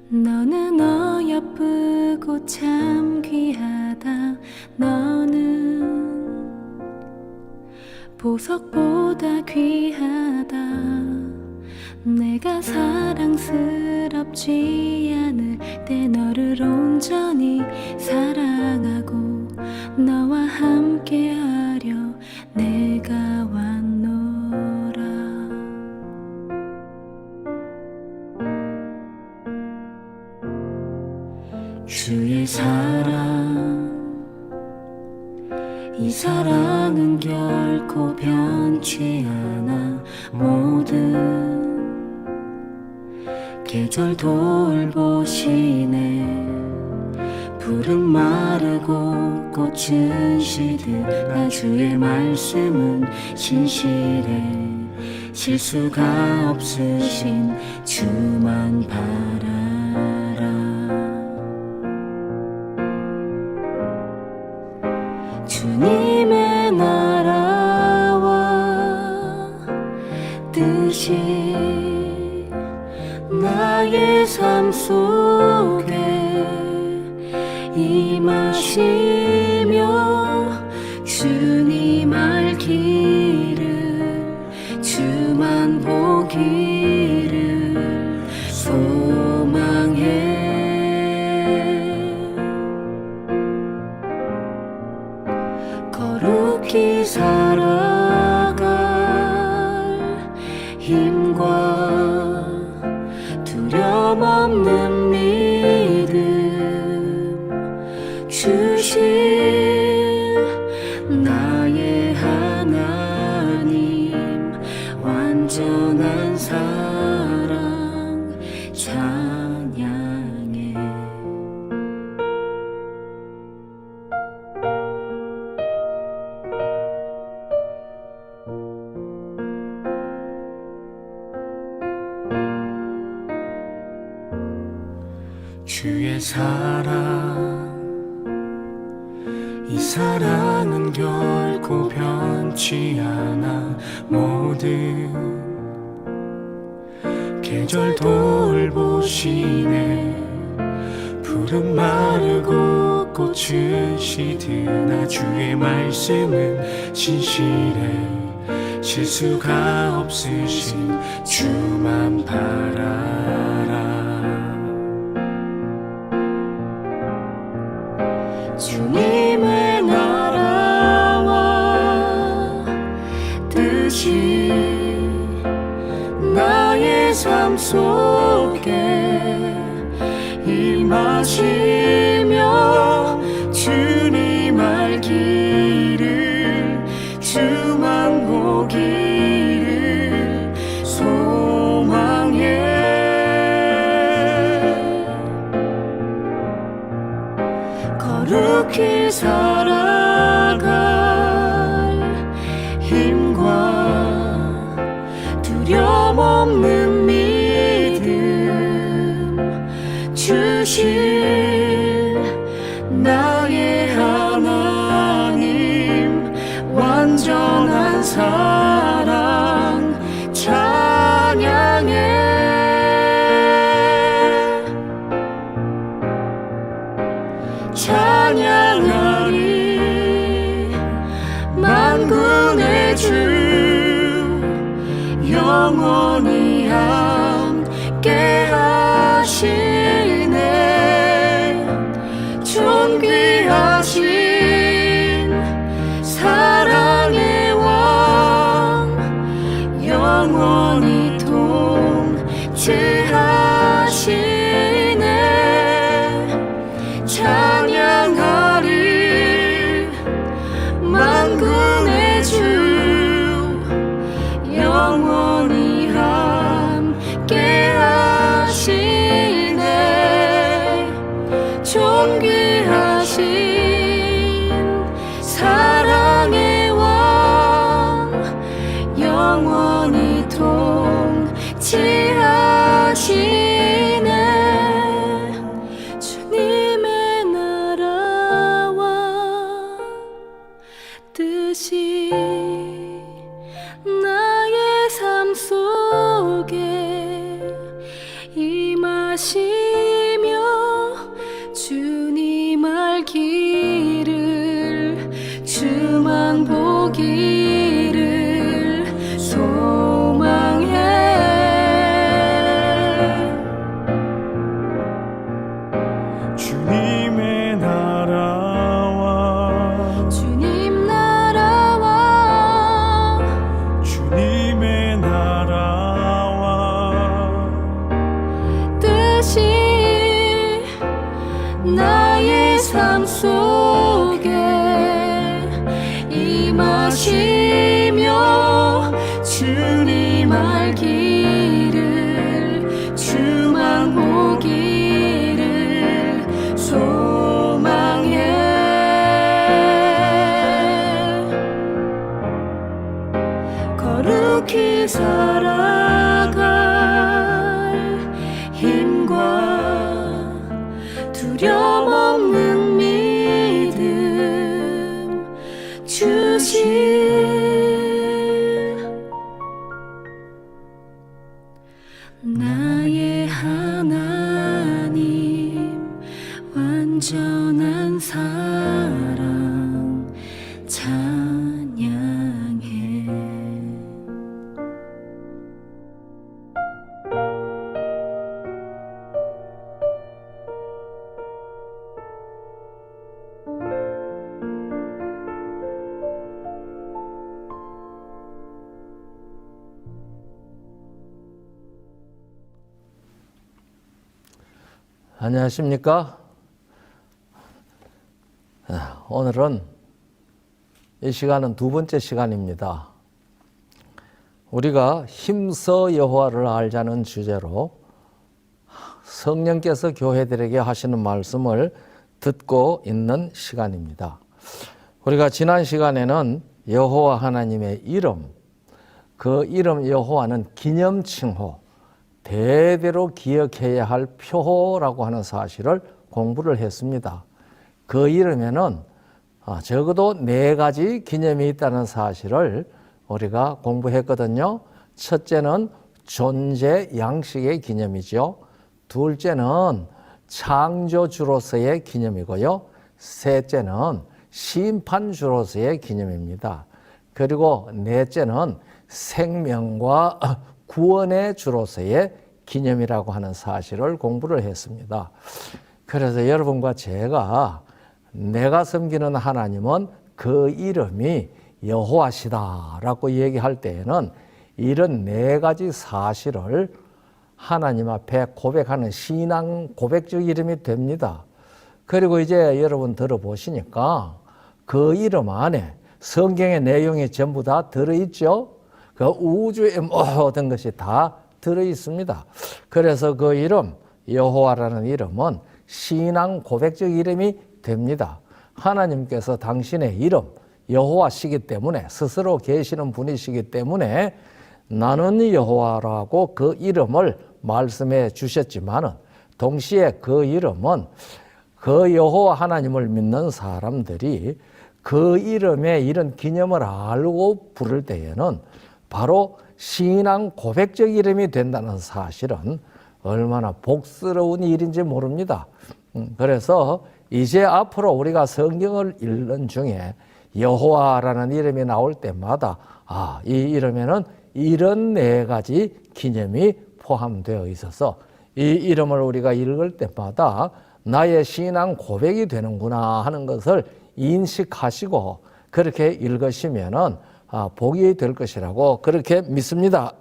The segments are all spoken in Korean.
너는 어여쁘고 참 귀하다. 너는 보석보다 귀하다. 내가 사랑스럽지 않을 때 너를 온전히 사랑하고 너와 함께하려 내가 왔노라. 주의 사랑, 이 사랑은 결코 변치 않아. 모든 계절 돌보시네. 푸른 마르고 꽃은 시들나 주의 말씀은 신실해. 실수가 없으신 주만 바라라. 주님의 나라와 뜻이 나의 삶 속에 임하시며 주님 알기를 주만 보기를 소망해. 거룩히 살아갈 힘과 두려움 없는 믿음 주실 나의 하나님. 완전한 사랑 찬양해. 주의 사랑, 이 사랑은 결코 변치 않아. 모든 계절 돌보시네. 푸른 마르고 꽃은 시드나 주의 말씀은 신실해. 실수가 없으신 주만 바라라. 주님의 나라와 뜻이 나의 삶 속에 임하시며 주님 알기를 주만 보기를 소망해. 거룩히 살아갈 힘과 두려움 없는 믿음 주실 나의 하나님. 완전한 사랑 찬양해. 찬양하리 만군의 주 영원히 함께 하시네. 존귀하신 사랑의 왕 영원히 통치하시네. 찬양하리 만군의 주 영원히 함께 하시네. 존귀하신 사랑의 왕 영원히 통치하시네. 주님의 나라와 뜻이 나의 삶 속에 임하시 삶 속에 임하시며 주님 알기를 주만 보기를 소망해 거룩히 살아갈 힘과 두려움 없는 믿음 주실 나의 하나님 완전한 사랑 찬양해 안녕하십니까? 오늘은 이 시간은 두 번째 시간입니다. 우리가 힘써 여호와를 알자는 주제로 성령께서 교회들에게 하시는 말씀을 듣고 있는 시간입니다. 우리가 지난 시간에는 여호와 하나님의 이름, 그 이름 여호와는 기념칭호, 대대로 기억해야 할 표라고 하는 사실을 공부를 했습니다. 그 이름에는 적어도 4가지 기념이 있다는 사실을 우리가 공부했거든요. 첫째는 존재 양식의 기념이죠. 둘째는 창조주로서의 기념이고요. 셋째는 심판주로서의 기념입니다. 그리고 넷째는 생명과 구원의 주로서의 기념이라고 하는 사실을 공부를 했습니다. 그래서 여러분과 제가 내가 섬기는 하나님은 그 이름이 여호와시다라고 얘기할 때에는 이런 4가지 사실을 하나님 앞에 고백하는 신앙 고백적 이름이 됩니다. 그리고 이제 여러분 들어보시니까 그 이름 안에 성경의 내용이 전부 다 들어있죠. 그 우주의 모든 것이 다 들어있습니다. 그래서 그 이름, 여호와라는 이름은 신앙 고백적 이름이 됩니다. 하나님께서 당신의 이름, 여호와시기 때문에, 스스로 계시는 분이시기 때문에 나는 여호와라고 그 이름을 말씀해 주셨지만은 동시에 그 이름은 그 여호와 하나님을 믿는 사람들이 그 이름에 이런 기념을 알고 부를 때에는 바로 신앙 고백적 이름이 된다는 사실은 얼마나 복스러운 일인지 모릅니다. 그래서 이제 앞으로 우리가 성경을 읽는 중에 여호와라는 이름이 나올 때마다 이 이름에는 이런 4가지 기념이 포함되어 있어서 이 이름을 우리가 읽을 때마다 나의 신앙 고백이 되는구나 하는 것을 인식하시고 그렇게 읽으시면은 복이 될 것이라고 그렇게 믿습니다.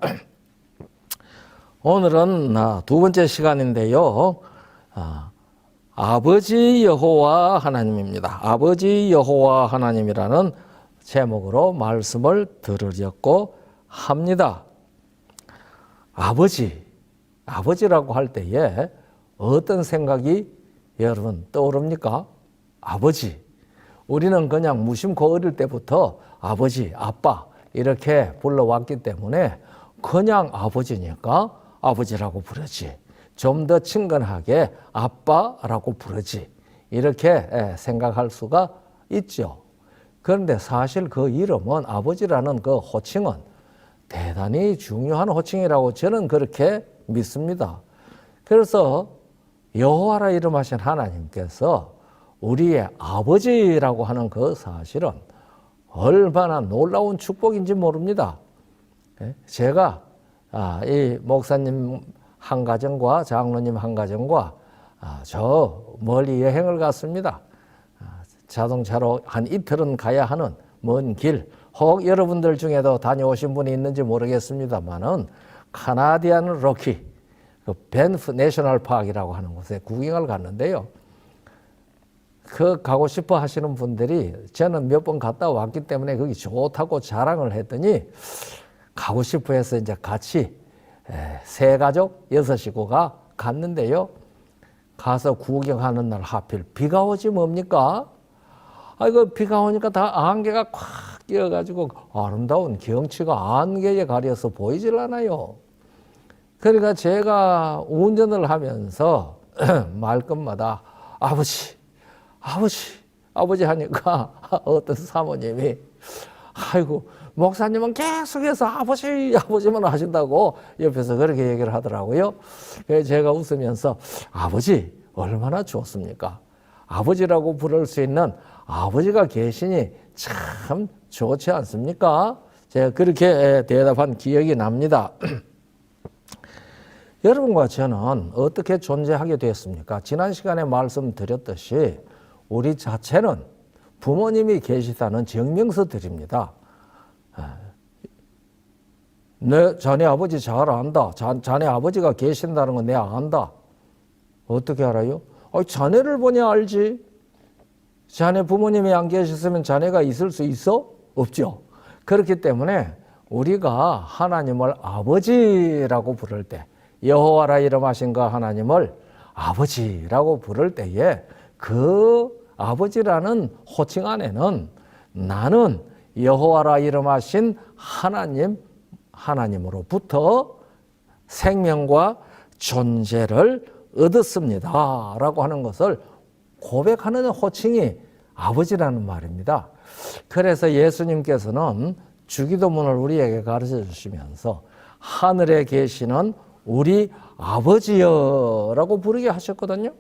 오늘은 두 번째 시간인데요. 아버지 여호와 하나님입니다. 아버지 여호와 하나님이라는 제목으로 말씀을 들으려고 합니다. 아버지라고 할 때에 어떤 생각이 여러분 떠오릅니까? 아버지. 우리는 그냥 무심코 어릴 때부터 아버지, 아빠 이렇게 불러왔기 때문에 그냥 아버지니까 아버지라고 부르지. 좀 더 친근하게 아빠라고 부르지. 이렇게 생각할 수가 있죠. 그런데 사실 그 이름은 아버지라는 그 호칭은 대단히 중요한 호칭이라고 저는 그렇게 믿습니다. 그래서 여호와라 이름하신 하나님께서 우리의 아버지라고 하는 그 사실은 얼마나 놀라운 축복인지 모릅니다. 제가 이 목사님 한 가정과 장로님 한 가정과 저 멀리 여행을 갔습니다. 자동차로 한 이틀은 가야 하는 먼 길, 혹 여러분들 중에도 다녀오신 분이 있는지 모르겠습니다만은 카나디안 로키, 그 밴프 내셔널 파크이라고 하는 곳에 구경을 갔는데요. 그 가고 싶어 하시는 분들이 저는 몇 번 갔다 왔기 때문에 거기 좋다고 자랑을 했더니 가고 싶어 해서 이제 같이 세 가족 6식구가 갔는데요. 가서 구경하는 날 하필 비가 오지 뭡니까? 아이고 비가 오니까 다 안개가 콱 끼어가지고 아름다운 경치가 안개에 가려서 보이질 않아요. 그러니까 제가 운전을 하면서 말끝마다 아버지 하니까 어떤 사모님이 아이고 목사님은 계속해서 아버지만 하신다고 옆에서 그렇게 얘기를 하더라고요. 그래서 제가 웃으면서 아버지 얼마나 좋습니까? 아버지라고 부를 수 있는 아버지가 계시니 참 좋지 않습니까? 제가 그렇게 대답한 기억이 납니다. 여러분과 저는 어떻게 존재하게 되었습니까? 지난 시간에 말씀드렸듯이 우리 자체는 부모님이 계시다는 증명서들입니다. 자네 아버지 잘 안다. 자네 아버지가 계신다는 건 내가 안다. 어떻게 알아요? 자네를 보냐 알지. 자네 부모님이 안 계셨으면 자네가 있을 수 있어? 없죠. 그렇기 때문에 우리가 하나님을 아버지라고 부를 때, 여호와라 이름하신 그 하나님을 아버지라고 부를 때에 그 아버지라는 호칭 안에는 나는 여호와라 이름하신 하나님으로부터 생명과 존재를 얻었습니다 라고 하는 것을 고백하는 호칭이 아버지라는 말입니다. 그래서 예수님께서는 주기도문을 우리에게 가르쳐 주시면서 하늘에 계시는 우리 아버지여라고 부르게 하셨거든요.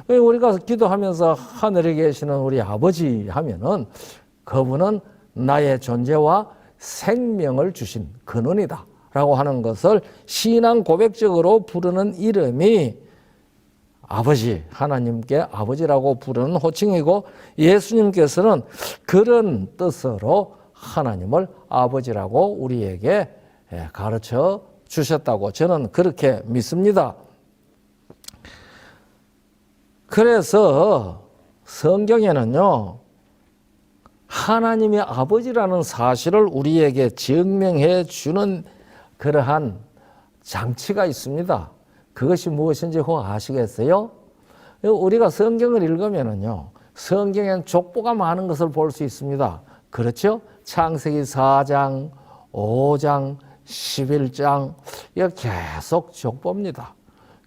우리가 기도하면서 하늘에 계시는 우리 아버지 하면은 그분은 나의 존재와 생명을 주신 근원이다 라고 하는 것을 신앙 고백적으로 부르는 이름이 아버지, 하나님께 아버지라고 부르는 호칭이고 예수님께서는 그런 뜻으로 하나님을 아버지라고 우리에게 가르쳐 주셨다고 저는 그렇게 믿습니다. 그래서 성경에는요, 하나님이 아버지라는 사실을 우리에게 증명해 주는 그러한 장치가 있습니다. 그것이 무엇인지 혹 아시겠어요? 우리가 성경을 읽으면은요, 성경엔 족보가 많은 것을 볼 수 있습니다. 그렇죠? 창세기 4장, 5장, 11장, 이거 계속 족보입니다.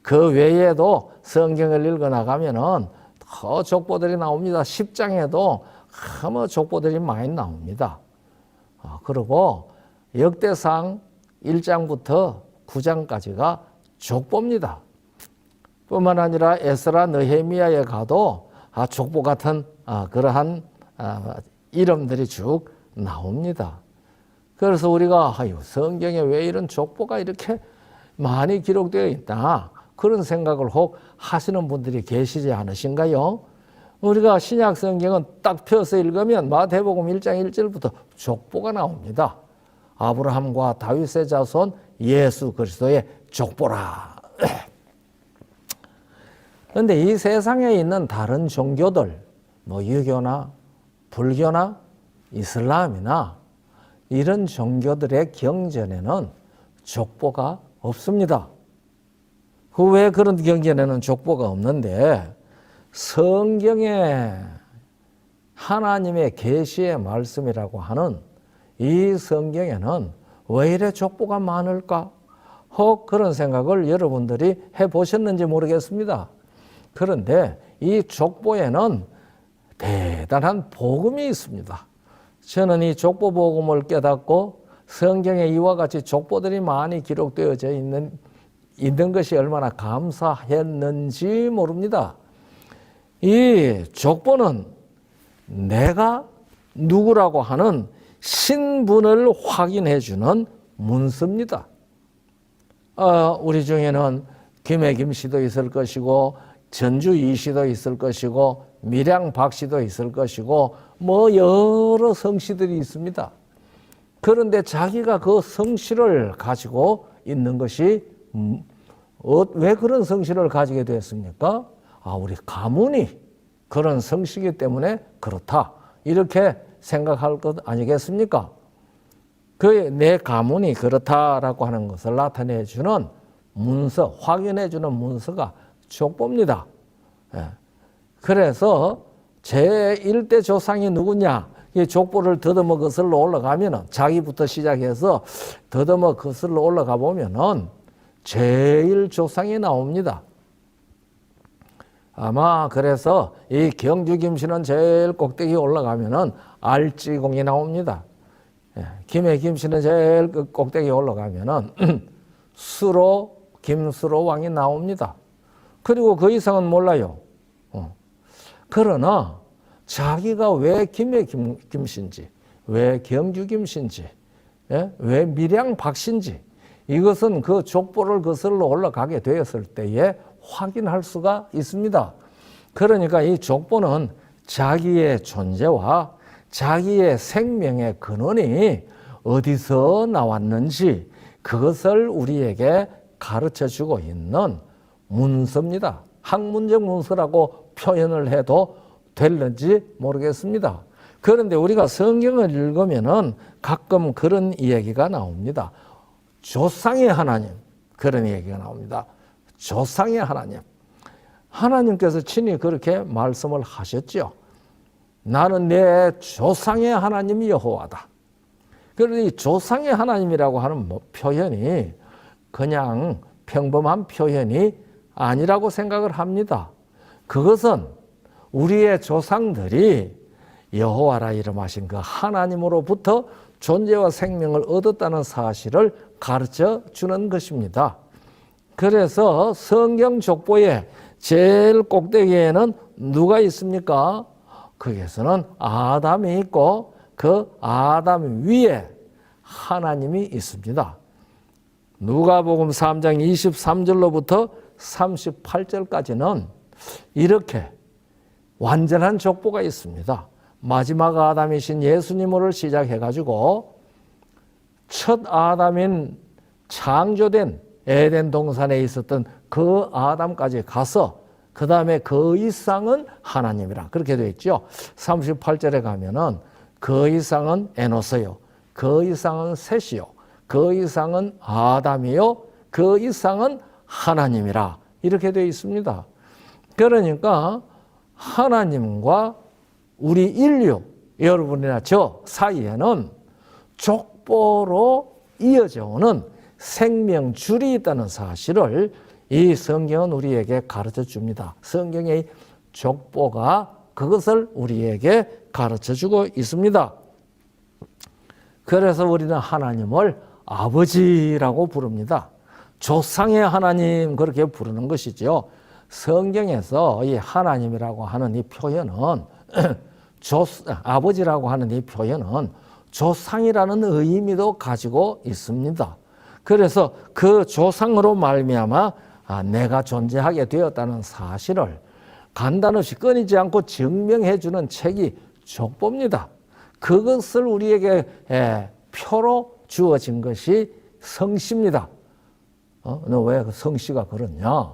그 외에도 성경을 읽어 나가면은 더 족보들이 나옵니다. 10장에도 뭐 족보들이 많이 나옵니다. 그리고 역대상 1장부터 9장까지가 족보입니다. 뿐만 아니라 에스라 느헤미야에 가도 족보 같은 그러한 이름들이 쭉 나옵니다. 그래서 우리가 성경에 왜 이런 족보가 이렇게 많이 기록되어 있다 그런 생각을 혹 하시는 분들이 계시지 않으신가요? 우리가 신약 성경은 딱 펴서 읽으면 마태복음 1장 1절부터 족보가 나옵니다. 아브라함과 다윗의 자손 예수 그리스도의 족보라. 그런데 이 세상에 있는 다른 종교들, 유교나 불교나 이슬람이나 이런 종교들의 경전에는 족보가 없습니다. 왜 그런 경전에는 족보가 없는데 성경에 하나님의 계시의 말씀이라고 하는 이 성경에는 왜 이래 족보가 많을까? 혹 그런 생각을 여러분들이 해보셨는지 모르겠습니다. 그런데 이 족보에는 대단한 복음이 있습니다. 저는 이 족보 복음을 깨닫고 성경에 이와 같이 족보들이 많이 기록되어져 있는 것이 얼마나 감사했는지 모릅니다. 이 족보는 내가 누구라고 하는 신분을 확인해 주는 문서입니다. 우리 중에는 김혜김 씨도 있을 것이고 전주 이 씨도 있을 것이고 밀양 박 씨도 있을 것이고 여러 성씨들이 있습니다. 그런데 자기가 그 성씨를 가지고 있는 것이 왜 그런 성씨를 가지게 되었습니까? 우리 가문이 그런 성씨이기 때문에 그렇다. 이렇게 생각할 것 아니겠습니까? 그 내 가문이 그렇다라고 하는 것을 나타내주는 문서, 확인해주는 문서가 족보입니다. 예. 그래서 제1대 조상이 누구냐? 이 족보를 더듬어 거슬러 올라가면은 자기부터 시작해서 더듬어 거슬러 올라가 보면은 제1조상이 나옵니다. 아마 그래서 이 경주 김씨는 제일 꼭대기 올라가면은 알지공이 나옵니다. 예, 김해 김씨는 제일 꼭대기 올라가면은 수로 김수로 왕이 나옵니다. 그리고 그 이상은 몰라요. 그러나 자기가 왜 김해 김씨인지, 왜 경주 김씨인지, 예? 왜 밀양 박씨인지 이것은 그 족보를 거슬러 올라가게 되었을 때에 확인할 수가 있습니다. 그러니까 이 족보는 자기의 존재와 자기의 생명의 근원이 어디서 나왔는지 그것을 우리에게 가르쳐 주고 있는 문서입니다. 학문적 문서라고 표현을 해도 될는지 모르겠습니다. 그런데 우리가 성경을 읽으면은 가끔 그런 이야기가 나옵니다. 조상의 하나님, 그런 얘기가 나옵니다. 조상의 하나님. 하나님께서 친히 그렇게 말씀을 하셨죠. 나는 내 조상의 하나님이 여호와다. 그런데 이 조상의 하나님이라고 하는 표현이 그냥 평범한 표현이 아니라고 생각을 합니다. 그것은 우리의 조상들이 여호와라 이름하신 그 하나님으로부터 존재와 생명을 얻었다는 사실을 가르쳐 주는 것입니다. 그래서 성경 족보의 제일 꼭대기에는 누가 있습니까? 거기에서는 아담이 있고 그 아담 위에 하나님이 있습니다. 누가복음 3장 23절로부터 38절까지는 이렇게 완전한 족보가 있습니다. 마지막 아담이신 예수님으로 시작해가지고 첫 아담인 창조된 에덴 동산에 있었던 그 아담까지 가서 그 다음에 그 이상은 하나님이라 그렇게 되어 있죠. 38절에 가면은 그 이상은 에노스요, 그 이상은 셋이요, 그 이상은 아담이요, 그 이상은 하나님이라 이렇게 되어 있습니다. 그러니까 하나님과 우리 인류, 여러분이나 저 사이에는 족보로 이어져 오는 생명줄이 있다는 사실을 이 성경은 우리에게 가르쳐 줍니다. 성경의 족보가 그것을 우리에게 가르쳐 주고 있습니다. 그래서 우리는 하나님을 아버지라고 부릅니다. 조상의 하나님 그렇게 부르는 것이죠. 성경에서 이 하나님이라고 하는 이 표현은 아버지라고 하는 이 표현은 조상이라는 의미도 가지고 있습니다. 그래서 그 조상으로 말미암아 내가 존재하게 되었다는 사실을 간단없이 끊이지 않고 증명해 주는 책이 족보입니다. 그것을 우리에게 표로 주어진 것이 성씨입니다. 너 왜 성씨가 그렇냐?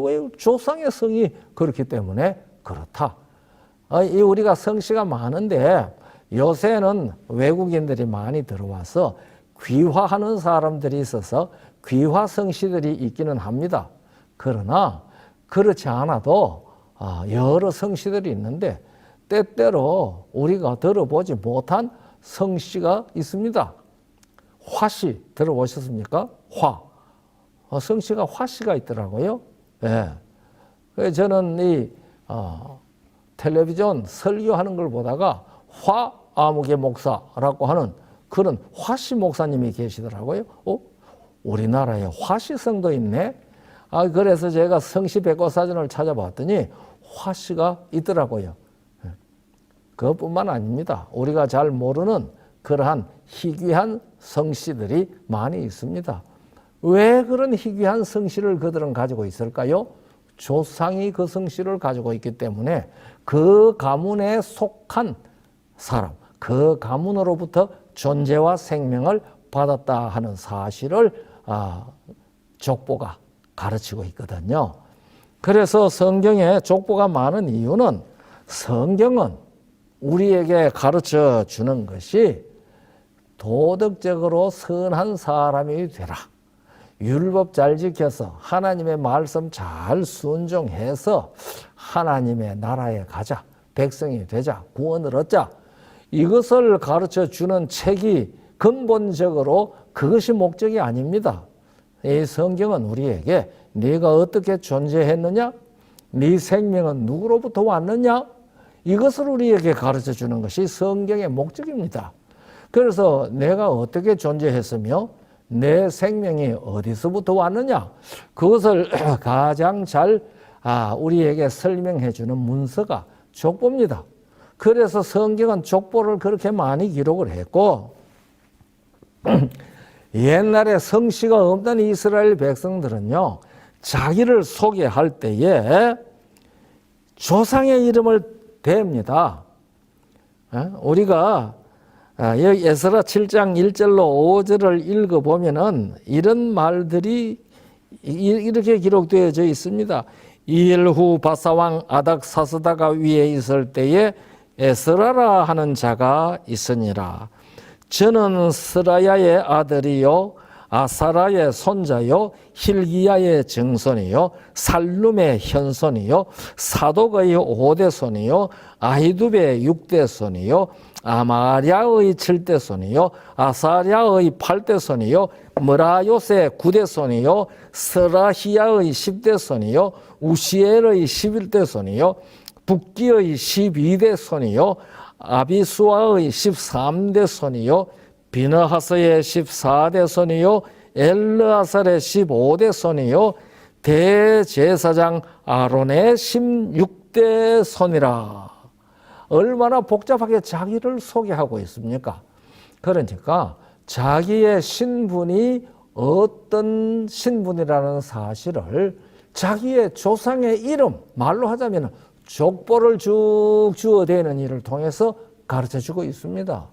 왜 조상의 성이 그렇기 때문에 그렇다. 우리가 성씨가 많은데 요새는 외국인들이 많이 들어와서 귀화하는 사람들이 있어서 귀화 성씨들이 있기는 합니다. 그러나 그렇지 않아도 여러 성씨들이 있는데 때때로 우리가 들어보지 못한 성씨가 있습니다. 화씨 들어보셨습니까? 화. 성씨가 화씨가 있더라고요. 예. 그래서 저는 이 텔레비전 설교하는 걸 보다가 화아무개 목사라고 하는 그런 화씨 목사님이 계시더라고요. 우리나라에 화씨성도 있네. 그래서 제가 성씨 백과사전을 찾아봤더니 화씨가 있더라고요. 그것뿐만 아닙니다. 우리가 잘 모르는 그러한 희귀한 성씨들이 많이 있습니다. 왜 그런 희귀한 성씨를 그들은 가지고 있을까요? 조상이 그 성씨를 가지고 있기 때문에 그 가문에 속한 사람, 그 가문으로부터 존재와 생명을 받았다 하는 사실을 족보가 가르치고 있거든요. 그래서 성경에 족보가 많은 이유는 성경은 우리에게 가르쳐 주는 것이 도덕적으로 선한 사람이 되라. 율법 잘 지켜서 하나님의 말씀 잘 순종해서 하나님의 나라에 가자. 백성이 되자. 구원을 얻자. 이것을 가르쳐 주는 책이 근본적으로 그것이 목적이 아닙니다. 이 성경은 우리에게 네가 어떻게 존재했느냐? 네 생명은 누구로부터 왔느냐? 이것을 우리에게 가르쳐 주는 것이 성경의 목적입니다. 그래서 내가 어떻게 존재했으며 내 생명이 어디서부터 왔느냐? 그것을 가장 잘 우리에게 설명해 주는 문서가 족보입니다. 그래서 성경은 족보를 그렇게 많이 기록을 했고 옛날에 성씨가 없던 이스라엘 백성들은요. 자기를 소개할 때에 조상의 이름을 댑니다. 우리가 여기 에스라 7장 1절로 5절을 읽어보면은 이런 말들이 이렇게 기록되어져 있습니다. 이일 후 바사왕 아닥사스다가 위에 있을 때에 에스라라 하는 자가 있으니라. 저는 스라야의 아들이요 아사라의 손자요 힐기야의 증손이요 살룸의 현손이요 사독의 5대 손이요 아히두베의 6대 손이요 아마랴의 7대 손이요 아사랴의 8대 손이요 머라요스의 9대 손이요 스라히야의 10대 손이요 우시엘의 11대 손이요 북기의 12대 손이요 아비수아의 13대 손이요 비너하스의 14대 손이요 엘르아살의 15대 손이요 대제사장 아론의 16대 손이라. 얼마나 복잡하게 자기를 소개하고 있습니까? 그러니까 자기의 신분이 어떤 신분이라는 사실을 자기의 조상의 이름, 말로 하자면 족보를 쭉 주어대는 일을 통해서 가르쳐주고 있습니다.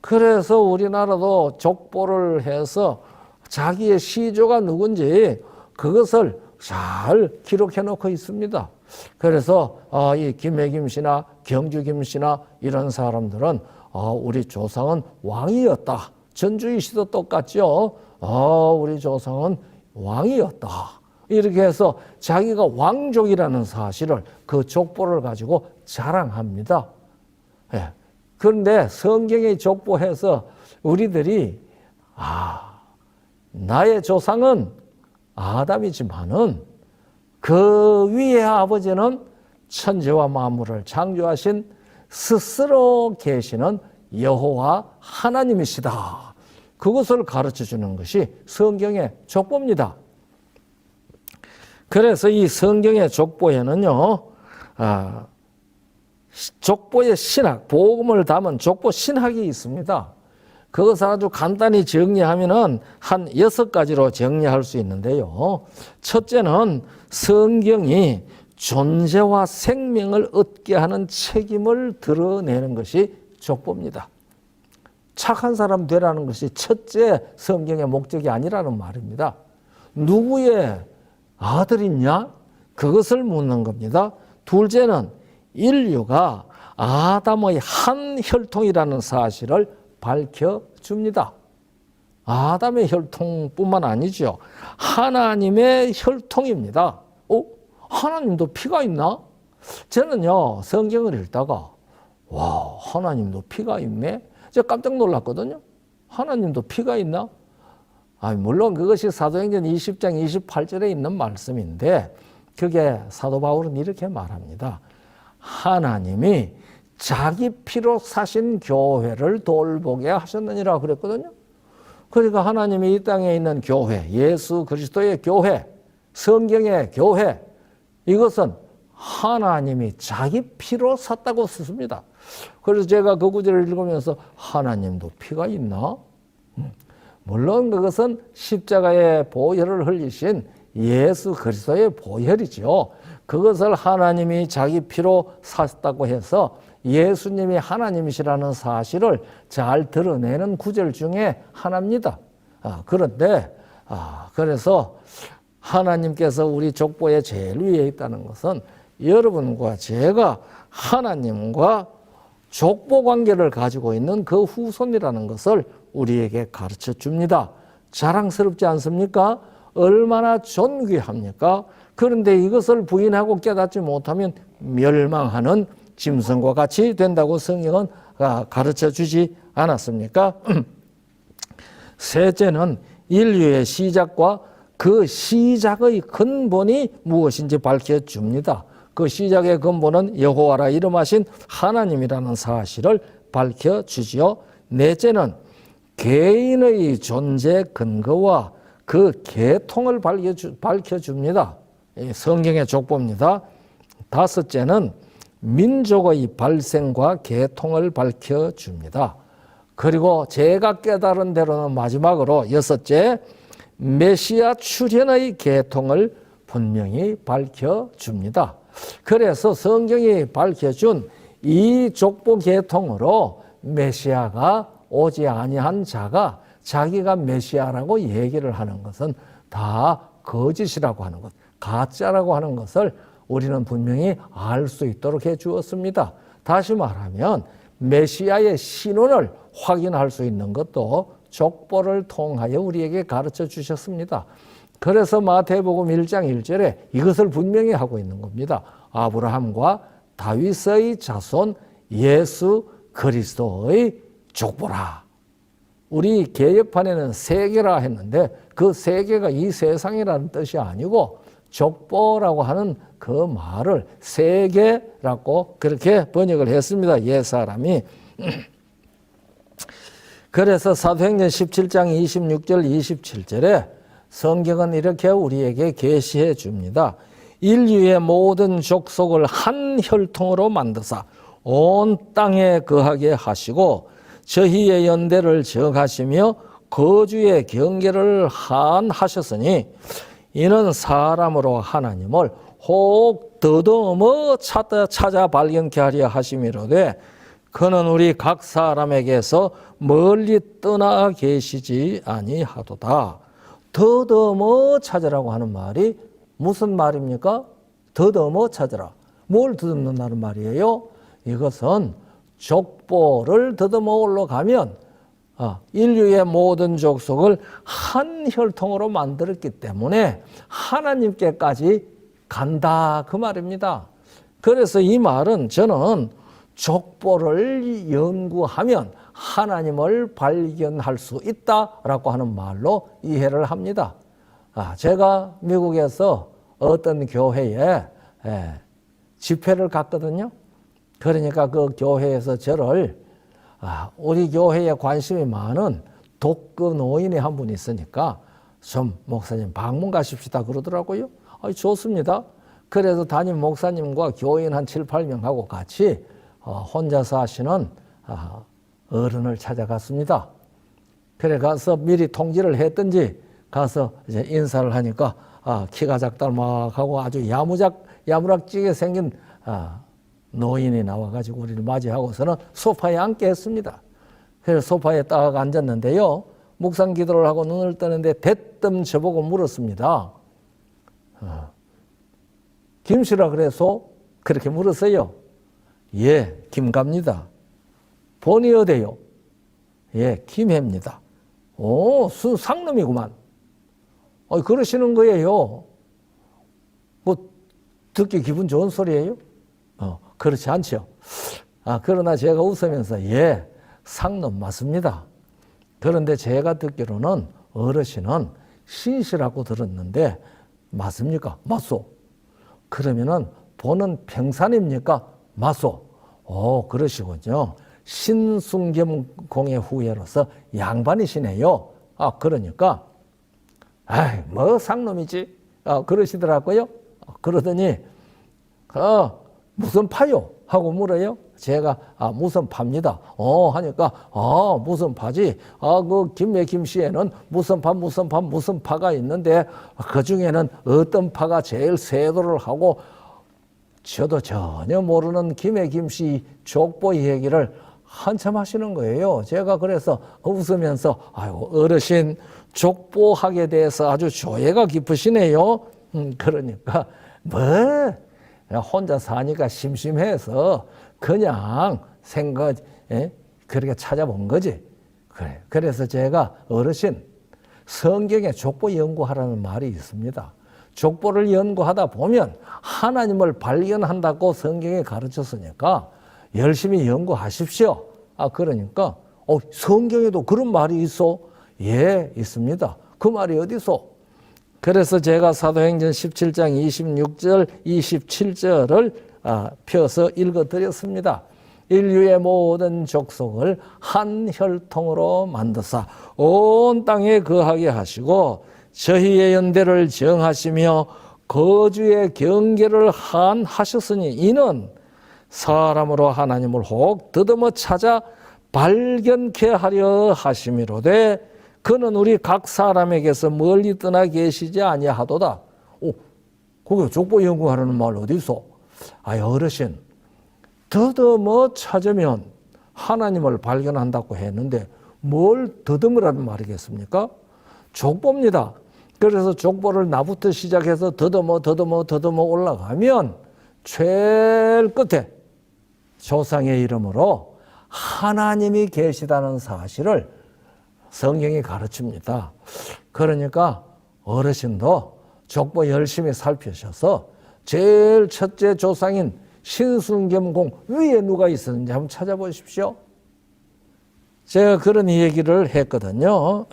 그래서 우리나라도 족보를 해서 자기의 시조가 누군지 그것을 잘 기록해 놓고 있습니다. 그래서 이 김해김 씨나 경주 김 씨나 이런 사람들은 우리 조상은 왕이었다. 전주희 씨도 똑같죠. 우리 조상은 왕이었다. 이렇게 해서 자기가 왕족이라는 사실을 그 족보를 가지고 자랑합니다. 예. 그런데 성경에 족보해서 우리들이 나의 조상은 아담이지만은 그 위에 아버지는 천지와 만물을 창조하신 스스로 계시는 여호와 하나님이시다. 그것을 가르쳐 주는 것이 성경의 족보입니다. 그래서 이 성경의 족보에는요, 족보의 신학, 복음을 담은 족보 신학이 있습니다. 그것을 아주 간단히 정리하면은 한 6가지로 정리할 수 있는데요. 첫째는 성경이 존재와 생명을 얻게 하는 책임을 드러내는 것이 족보입니다. 착한 사람 되라는 것이 첫째 성경의 목적이 아니라는 말입니다. 누구의 아들이냐? 그것을 묻는 겁니다. 둘째는 인류가 아담의 한 혈통이라는 사실을 밝혀줍니다. 아담의 혈통뿐만 아니죠. 하나님의 혈통입니다. 하나님도 피가 있나? 저는요, 성경을 읽다가, 와, 하나님도 피가 있네? 제가 깜짝 놀랐거든요. 하나님도 피가 있나? 물론 그것이 사도행전 20장 28절에 있는 말씀인데, 그게 사도 바울은 이렇게 말합니다. 하나님이 자기 피로 사신 교회를 돌보게 하셨느니라 그랬거든요. 그러니까 하나님이 이 땅에 있는 교회, 예수 그리스도의 교회, 성경의 교회, 이것은 하나님이 자기 피로 샀다고 썼습니다. 그래서 제가 그 구절을 읽으면서 하나님도 피가 있나? 물론 그것은 십자가의 보혈을 흘리신 예수 그리스도의 보혈이죠. 그것을 하나님이 자기 피로 샀다고 해서 예수님이 하나님이시라는 사실을 잘 드러내는 구절 중에 하나입니다. 그런데 그래서 하나님께서 우리 족보의 제일 위에 있다는 것은 여러분과 제가 하나님과 족보 관계를 가지고 있는 그 후손이라는 것을 우리에게 가르쳐 줍니다. 자랑스럽지 않습니까? 얼마나 존귀합니까? 그런데 이것을 부인하고 깨닫지 못하면 멸망하는 짐승과 같이 된다고 성경은 가르쳐 주지 않았습니까? 셋째는 인류의 시작과 그 시작의 근본이 무엇인지 밝혀줍니다. 그 시작의 근본은 여호와라 이름하신 하나님이라는 사실을 밝혀주지요. 넷째는 개인의 존재 근거와 그 계통을 밝혀줍니다. 성경의 족보입니다. 다섯째는 민족의 발생과 계통을 밝혀줍니다. 그리고 제가 깨달은 대로는 마지막으로 여섯째, 메시아 출현의 계통을 분명히 밝혀줍니다. 그래서 성경이 밝혀준 이 족보 계통으로 메시아가 오지 아니한 자가 자기가 메시아라고 얘기를 하는 것은 다 거짓이라고 하는 것, 가짜라고 하는 것을 우리는 분명히 알 수 있도록 해 주었습니다. 다시 말하면 메시아의 신원을 확인할 수 있는 것도 족보를 통하여 우리에게 가르쳐 주셨습니다. 그래서 마태복음 1장 1절에 이것을 분명히 하고 있는 겁니다. 아브라함과 다윗의 자손 예수 그리스도의 족보라. 우리 개역판에는 세계라 했는데 그 세계가 이 세상이라는 뜻이 아니고 족보라고 하는 그 말을 세계라고 그렇게 번역을 했습니다. 옛사람이. 그래서 사도행전 17장 26절 27절에 성경은 이렇게 우리에게 계시해 줍니다. 인류의 모든 족속을 한 혈통으로 만드사 온 땅에 거하게 하시고 저희의 연대를 정하시며 거주의 경계를 한하셨으니 이는 사람으로 하나님을 혹 더듬어 찾아 발견케 하려 하심이로되 그는 우리 각 사람에게서 멀리 떠나 계시지 아니하도다. 더듬어 찾으라고 하는 말이 무슨 말입니까? 더듬어 찾으라. 뭘 더듬는다는 말이에요? 이것은 족보를 더듬어 올라가면 인류의 모든 족속을 한 혈통으로 만들었기 때문에 하나님께까지 간다 그 말입니다. 그래서 이 말은 저는 족보를 연구하면 하나님을 발견할 수 있다라고 하는 말로 이해를 합니다. 제가 미국에서 어떤 교회에 집회를 갔거든요. 그러니까 그 교회에서 저를 우리 교회에 관심이 많은 독거 노인이 한 분 있으니까 좀 목사님 방문 가십시다 그러더라고요. 좋습니다. 그래서 담임 목사님과 교인 한 7, 8명하고 같이 혼자서 하시는 어른을 찾아갔습니다. 그래 가서 미리 통지를 했든지 가서 이제 인사를 하니까 키가 작달막하고 아주 야무락지게 생긴 노인이 나와가지고 우리를 맞이하고서는 소파에 앉게 했습니다. 그래서 소파에 딱 앉았는데요. 묵상 기도를 하고 눈을 뜨는데 대뜸 저보고 물었습니다. 김씨라 그래서 그렇게 물었어요. 예, 김갑니다. 본이 어디요? 예, 김해입니다. 오, 상놈이구만. 그러시는 거예요. 뭐 듣기 기분 좋은 소리예요? 그렇지 않죠. 그러나 제가 웃으면서 예, 상놈 맞습니다. 그런데 제가 듣기로는 어르신은 신시라고 들었는데 맞습니까? 맞소. 그러면은 본은 평산입니까? 맞소. 그러시군요. 신순겸공의 후예로서 양반이시네요. 그러니까 뭐 상놈이지? 그러시더라고요. 그러더니 무슨 파요? 하고 물어요. 제가 무슨 파입니다. 하니까 무슨 파지? 그 김해 김씨에는 무슨 파가 있는데 그 중에는 어떤 파가 제일 세도를 하고 저도 전혀 모르는 김해 김씨 족보 얘기를 한참 하시는 거예요. 제가 그래서 웃으면서 아이고 어르신 족보학에 대해서 아주 조예가 깊으시네요. 그러니까 뭐 그냥 혼자 사니까 심심해서 그냥 그렇게 찾아본 거지. 그래. 그래서 제가 어르신 성경에 족보 연구하라는 말이 있습니다. 족보를 연구하다 보면 하나님을 발견한다고 성경에 가르쳤으니까 열심히 연구하십시오. 그러니까 성경에도 그런 말이 있어? 예, 있습니다. 그 말이 어디 있어? 그래서 제가 사도행전 17장 26절, 27절을 펴서 읽어드렸습니다. 인류의 모든 족속을 한 혈통으로 만드사 온 땅에 거하게 하시고 저희의 연대를 정하시며 거주의 경계를 한하셨으니 이는 사람으로 하나님을 혹 더듬어 찾아 발견케 하려 하심이로되 그는 우리 각 사람에게서 멀리 떠나 계시지 아니하도다. 거기 족보 연구하라는 말 어디 있어? 어르신 더듬어 찾으면 하나님을 발견한다고 했는데 뭘 더듬으라는 말이겠습니까? 족보입니다. 그래서 족보를 나부터 시작해서 더듬어 올라가면 제일 끝에 조상의 이름으로 하나님이 계시다는 사실을 성경이 가르칩니다. 그러니까 어르신도 족보 열심히 살피셔서 제일 첫째 조상인 신순겸공 위에 누가 있었는지 한번 찾아보십시오. 제가 그런 얘기를 했거든요.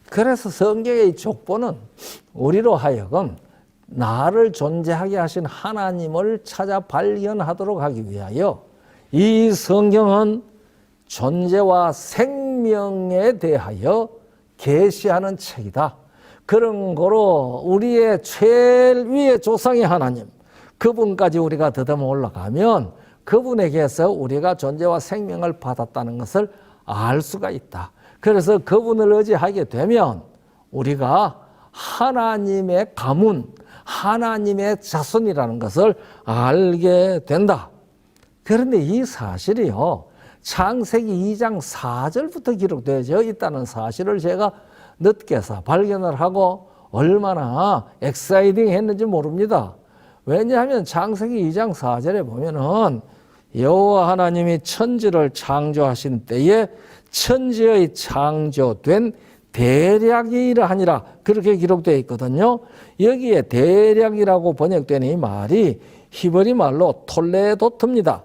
그래서 성경의 족보는 우리로 하여금 나를 존재하게 하신 하나님을 찾아 발견하도록 하기 위하여 이 성경은 존재와 생명에 대하여 계시하는 책이다. 그런 거로 우리의 제일 위의 조상의 하나님, 그분까지 우리가 더듬어 올라가면 그분에게서 우리가 존재와 생명을 받았다는 것을 알 수가 있다. 그래서 그분을 의지하게 되면 우리가 하나님의 가문, 하나님의 자손이라는 것을 알게 된다. 그런데 이 사실이요, 창세기 2장 4절부터 기록되어 있다는 사실을 제가 늦게서 발견을 하고 얼마나 엑사이팅 했는지 모릅니다. 왜냐하면 창세기 2장 4절에 보면은 여호와 하나님이 천지를 창조하신 때에 천지의 창조된 대략이 이러하니라 그렇게 기록되어 있거든요. 여기에 대략이라고 번역된 이 말이 히브리 말로 톨레도트입니다.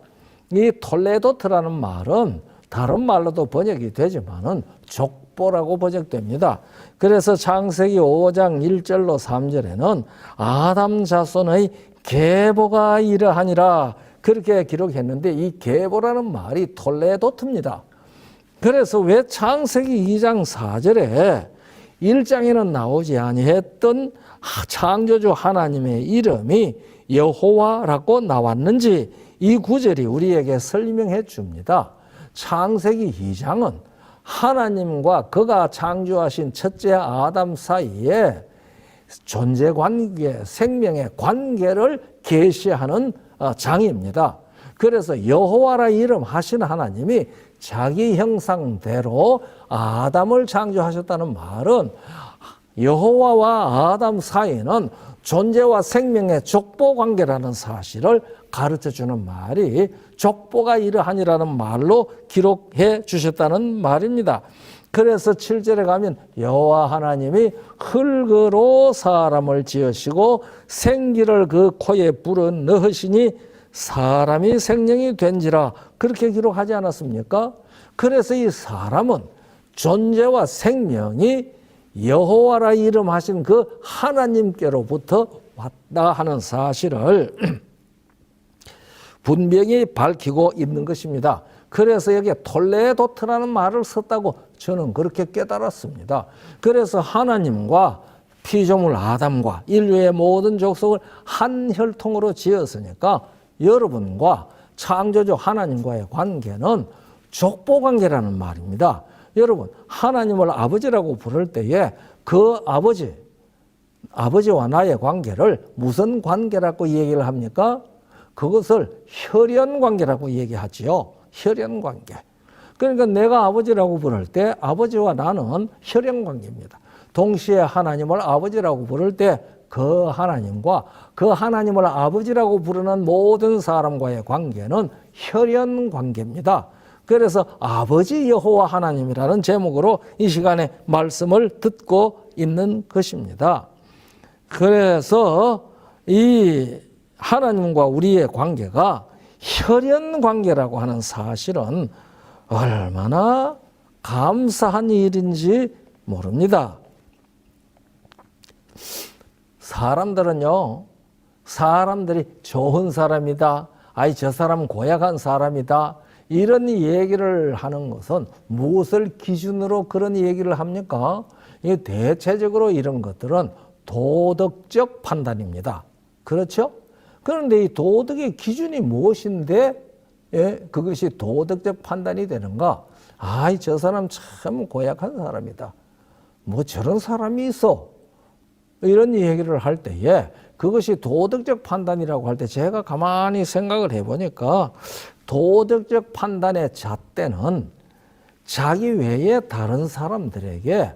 이 톨레도트라는 말은 다른 말로도 번역이 되지만은 족보라고 번역됩니다. 그래서 창세기 5장 1절로 3절에는 아담 자손의 계보가 이러하니라 그렇게 기록했는데 이 계보라는 말이 톨레도트입니다. 그래서 왜 창세기 2장 4절에 1장에는 나오지 아니했던 창조주 하나님의 이름이 여호와라고 나왔는지 이 구절이 우리에게 설명해 줍니다. 창세기 2장은 하나님과 그가 창조하신 첫째 아담 사이에 존재 관계, 생명의 관계를 계시하는 장입니다. 그래서 여호와라 이름 하신 하나님이 자기 형상대로 아담을 창조하셨다는 말은 여호와와 아담 사이는 존재와 생명의 족보 관계라는 사실을 가르쳐주는 말이 족보가 이러하니라는 말로 기록해 주셨다는 말입니다. 그래서 7절에 가면 여호와 하나님이 흙으로 사람을 지으시고 생기를 그 코에 불어 넣으시니 사람이 생명이 된지라 그렇게 기록하지 않았습니까? 그래서 이 사람은 존재와 생명이 여호와라 이름하신 그 하나님께로부터 왔다 하는 사실을 분명히 밝히고 있는 것입니다. 그래서 여기에 톨레도트라는 말을 썼다고 저는 그렇게 깨달았습니다. 그래서 하나님과 피조물 아담과 인류의 모든 족속을 한 혈통으로 지었으니까 여러분과 창조주 하나님과의 관계는 족보관계라는 말입니다. 여러분, 하나님을 아버지라고 부를 때에 그 아버지와 나의 관계를 무슨 관계라고 얘기를 합니까? 그것을 혈연관계라고 얘기하지요. 혈연관계. 그러니까 내가 아버지라고 부를 때 아버지와 나는 혈연관계입니다. 동시에 하나님을 아버지라고 부를 때 그 하나님과 그 하나님을 아버지라고 부르는 모든 사람과의 관계는 혈연 관계입니다. 그래서 아버지 여호와 하나님이라는 제목으로 이 시간에 말씀을 듣고 있는 것입니다. 그래서 이 하나님과 우리의 관계가 혈연 관계라고 하는 사실은 얼마나 감사한 일인지 모릅니다. 사람들이 좋은 사람이다. 아이, 저 사람 고약한 사람이다. 이런 얘기를 하는 것은 무엇을 기준으로 그런 얘기를 합니까? 대체적으로 이런 것들은 도덕적 판단입니다. 그렇죠? 그런데 이 도덕의 기준이 무엇인데 그것이 도덕적 판단이 되는가? 아이, 저 사람 참 고약한 사람이다. 뭐 저런 사람이 있어. 이런 얘기를 할 때에 그것이 도덕적 판단이라고 할 때 제가 가만히 생각을 해보니까 도덕적 판단의 잣대는 자기 외에 다른 사람들에게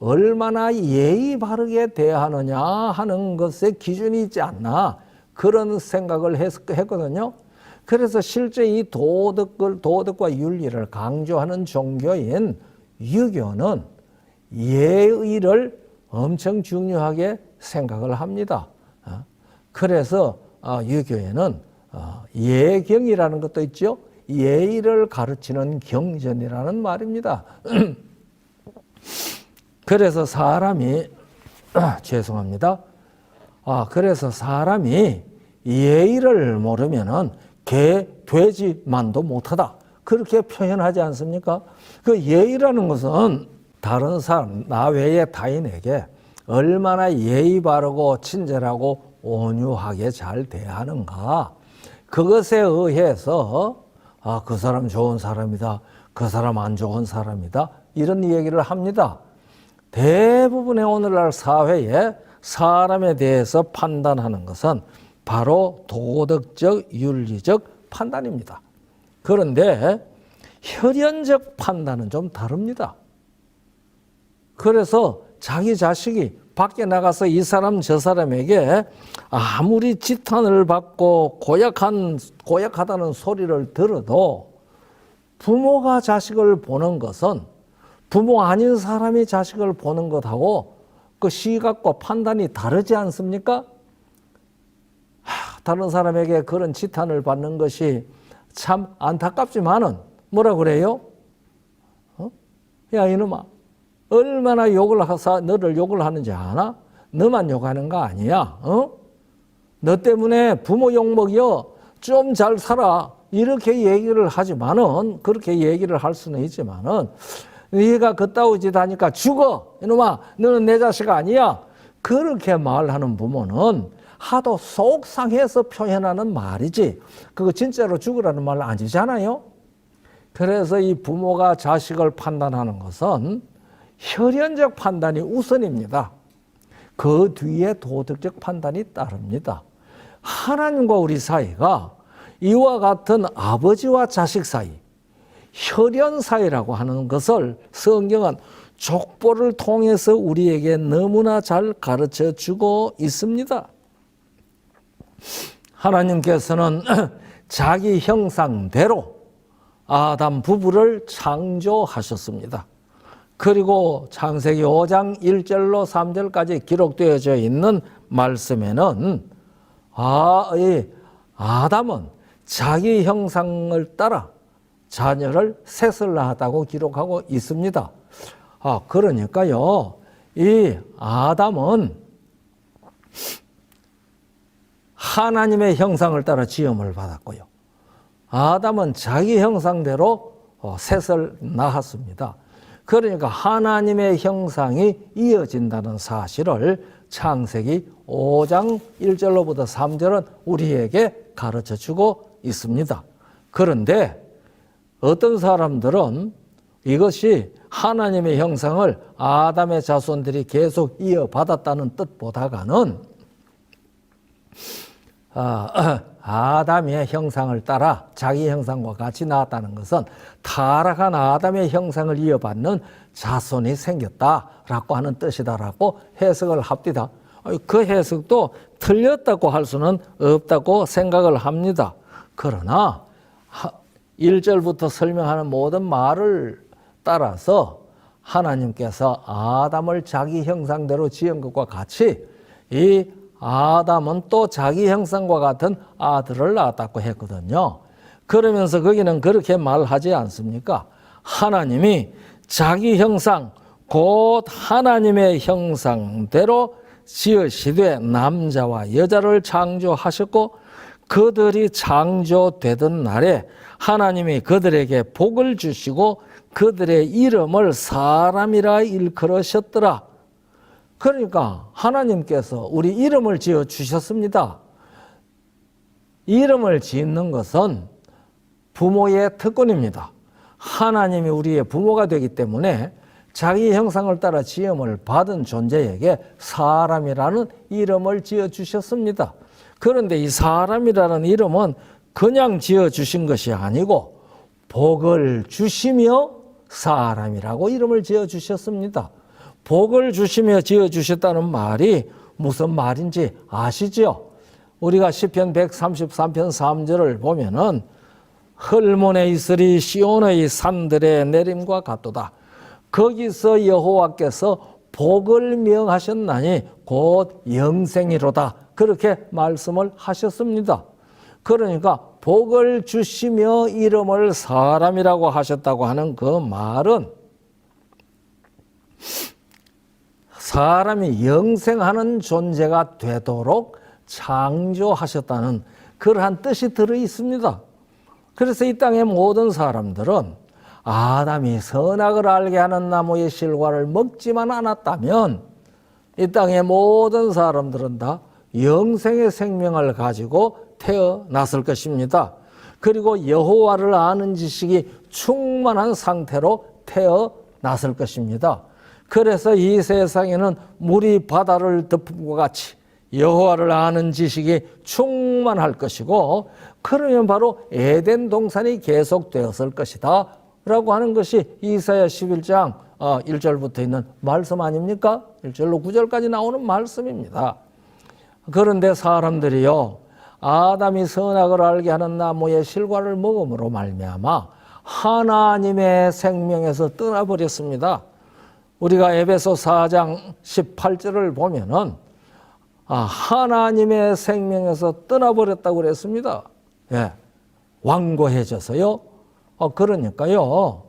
얼마나 예의 바르게 대하느냐 하는 것에 기준이 있지 않나 그런 생각을 했거든요. 그래서 실제 이 도덕과 윤리를 강조하는 종교인 유교는 예의를 엄청 중요하게 생각을 합니다. 그래서 유교에는 예경이라는 것도 있죠. 예의를 가르치는 경전이라는 말입니다. 그래서 그래서 사람이 예의를 모르면은 개, 돼지만도 못하다. 그렇게 표현하지 않습니까? 그 예의라는 것은 다른 사람, 나 외의 타인에게 얼마나 예의 바르고 친절하고 온유하게 잘 대하는가. 그것에 의해서 그 사람 좋은 사람이다. 그 사람 안 좋은 사람이다. 이런 얘기를 합니다. 대부분의 오늘날 사회에 사람에 대해서 판단하는 것은 바로 도덕적, 윤리적 판단입니다. 그런데 혈연적 판단은 좀 다릅니다. 그래서 자기 자식이 밖에 나가서 이 사람 저 사람에게 아무리 지탄을 받고 고약하다는 소리를 들어도 부모가 자식을 보는 것은 부모 아닌 사람이 자식을 보는 것하고 그 시각과 판단이 다르지 않습니까? 다른 사람에게 그런 지탄을 받는 것이 참 안타깝지만은 뭐라 그래요? 야, 이놈아. 얼마나 너를 욕을 하는지 아나? 너만 욕하는 거 아니야. 너 때문에 부모 욕먹여. 좀 잘 살아. 이렇게 얘기를 하지만은, 그렇게 얘기를 할 수는 있지만은, 네가 그따위 짓 하니까 죽어. 이놈아, 너는 내 자식 아니야. 그렇게 말하는 부모는 하도 속상해서 표현하는 말이지. 그거 진짜로 죽으라는 말 아니잖아요. 그래서 이 부모가 자식을 판단하는 것은 혈연적 판단이 우선입니다. 그 뒤에 도덕적 판단이 따릅니다. 하나님과 우리 사이가 이와 같은 아버지와 자식 사이, 혈연 사이라고 하는 것을 성경은 족보를 통해서 우리에게 너무나 잘 가르쳐 주고 있습니다. 하나님께서는 자기 형상대로 아담 부부를 창조하셨습니다. 그리고 창세기 5장 1절로 3절까지 기록되어져 있는 말씀에는 아담은 자기 형상을 따라 자녀를 셋을 낳았다고 기록하고 있습니다. 그러니까요, 이 아담은 하나님의 형상을 따라 지음을 받았고요. 아담은 자기 형상대로 셋을 낳았습니다. 그러니까 하나님의 형상이 이어진다는 사실을 창세기 5장 1절로부터 3절은 우리에게 가르쳐 주고 있습니다. 그런데 어떤 사람들은 이것이 하나님의 형상을 아담의 자손들이 계속 이어받았다는 뜻보다는 아담의 형상을 따라 자기 형상과 같이 나왔다는 것은 타락한 아담의 형상을 이어받는 자손이 생겼다라고 하는 뜻이다라고 해석을 합디다. 그 해석도 틀렸다고 할 수는 없다고 생각을 합니다. 그러나 1절부터 설명하는 모든 말을 따라서 하나님께서 아담을 자기 형상대로 지은 것과 같이 이 아담은 또 자기 형상과 같은 아들을 낳았다고 했거든요. 그러면서 거기는 그렇게 말하지 않습니까? 하나님이 자기 형상, 곧 하나님의 형상대로 지으시되 남자와 여자를 창조하셨고 그들이 창조되던 날에 하나님이 그들에게 복을 주시고 그들의 이름을 사람이라 일컬으셨더라. 그러니까 하나님께서 우리 이름을 지어 주셨습니다. 이름을 짓는 것은 부모의 특권입니다. 하나님이 우리의 부모가 되기 때문에 자기 형상을 따라 지음을 받은 존재에게 사람이라는 이름을 지어 주셨습니다. 그런데 이 사람이라는 이름은 그냥 지어 주신 것이 아니고 복을 주시며 사람이라고 이름을 지어 주셨습니다. 복을 주시며 지어 주셨다는 말이 무슨 말인지 아시죠? 우리가 시편 133편 3절을 보면은 헐몬에 있으리 시온의 산들의 내림과 같도다. 거기서 여호와께서 복을 명하셨나니 곧 영생이로다. 그렇게 말씀을 하셨습니다. 그러니까 복을 주시며 이름을 사람이라고 하셨다고 하는 그 말은 사람이 영생하는 존재가 되도록 창조하셨다는 그러한 뜻이 들어 있습니다. 그래서 이 땅의 모든 사람들은 아담이 선악을 알게 하는 나무의 실과를 먹지만 않았다면 이 땅의 모든 사람들은 다 영생의 생명을 가지고 태어났을 것입니다. 그리고 여호와를 아는 지식이 충만한 상태로 태어났을 것입니다. 그래서 이 세상에는 물이 바다를 덮음과 같이 여호와를 아는 지식이 충만할 것이고 그러면 바로 에덴 동산이 계속되었을 것이다 라고 하는 것이 이사야 11장 1절부터 있는 말씀 아닙니까? 1절로 9절까지 나오는 말씀입니다. 그런데 사람들이요 아담이 선악을 알게 하는 나무의 실과를 먹음으로 말미암아 하나님의 생명에서 떠나버렸습니다. 우리가 에베소 4장 18절을 보면은 하나님의 생명에서 떠나버렸다고 그랬습니다. 예, 완고해져서요. 그러니까요.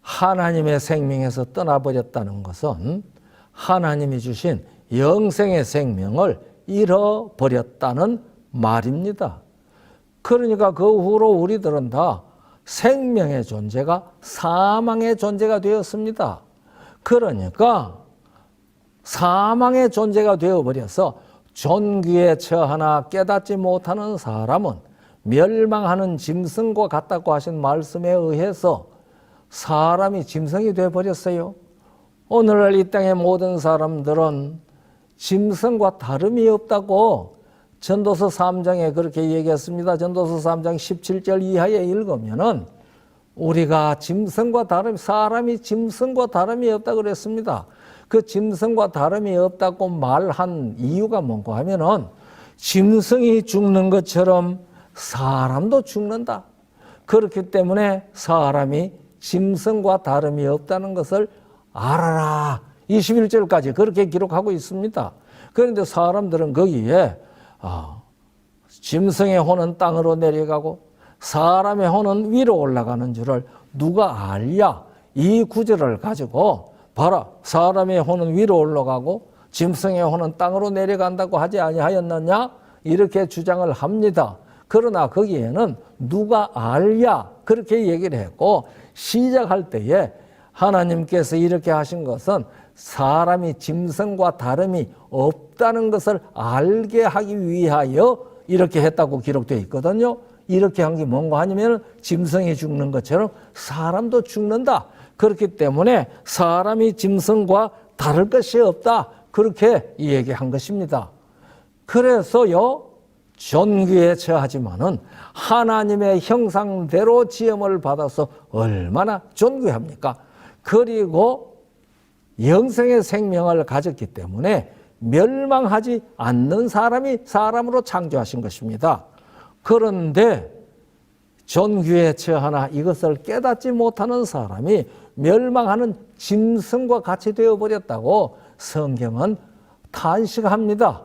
하나님의 생명에서 떠나버렸다는 것은 하나님이 주신 영생의 생명을 잃어버렸다는 말입니다. 그러니까 그 후로 우리들은 다 생명의 존재가 사망의 존재가 되었습니다. 그러니까 사망의 존재가 되어버려서 존귀에 처하나 깨닫지 못하는 사람은 멸망하는 짐승과 같다고 하신 말씀에 의해서 사람이 짐승이 되어버렸어요. 오늘날 이 땅의 모든 사람들은 짐승과 다름이 없다고 전도서 3장에 그렇게 얘기했습니다. 전도서 3장 17절 이하에 읽으면은 우리가 짐승과 다름이 사람이 짐승과 다름이 없다고 그랬습니다. 그 짐승과 다름이 없다고 말한 이유가 뭔가 하면은 짐승이 죽는 것처럼 사람도 죽는다. 그렇기 때문에 사람이 짐승과 다름이 없다는 것을 알아라. 21절까지 그렇게 기록하고 있습니다. 그런데 사람들은 거기에 짐승의 혼은 땅으로 내려가고 사람의 혼은 위로 올라가는 줄을 누가 알랴? 이 구절을 가지고 봐라, 사람의 혼은 위로 올라가고 짐승의 혼은 땅으로 내려간다고 하지 아니하였느냐? 이렇게 주장을 합니다. 그러나 거기에는 누가 알랴? 그렇게 얘기를 했고 시작할 때에 하나님께서 이렇게 하신 것은 사람이 짐승과 다름이 없다는 것을 알게 하기 위하여 이렇게 했다고 기록되어 있거든요. 이렇게 한 게 뭔가 하냐면 짐승이 죽는 것처럼 사람도 죽는다. 그렇기 때문에 사람이 짐승과 다를 것이 없다. 그렇게 얘기한 것입니다. 그래서요, 존귀에 처하지만은 하나님의 형상대로 지음을 받아서 얼마나 존귀합니까? 그리고 영생의 생명을 가졌기 때문에 멸망하지 않는 사람이 사람으로 창조하신 것입니다. 그런데 존귀에 처하나 이것을 깨닫지 못하는 사람이 멸망하는 짐승과 같이 되어버렸다고 성경은 탄식합니다.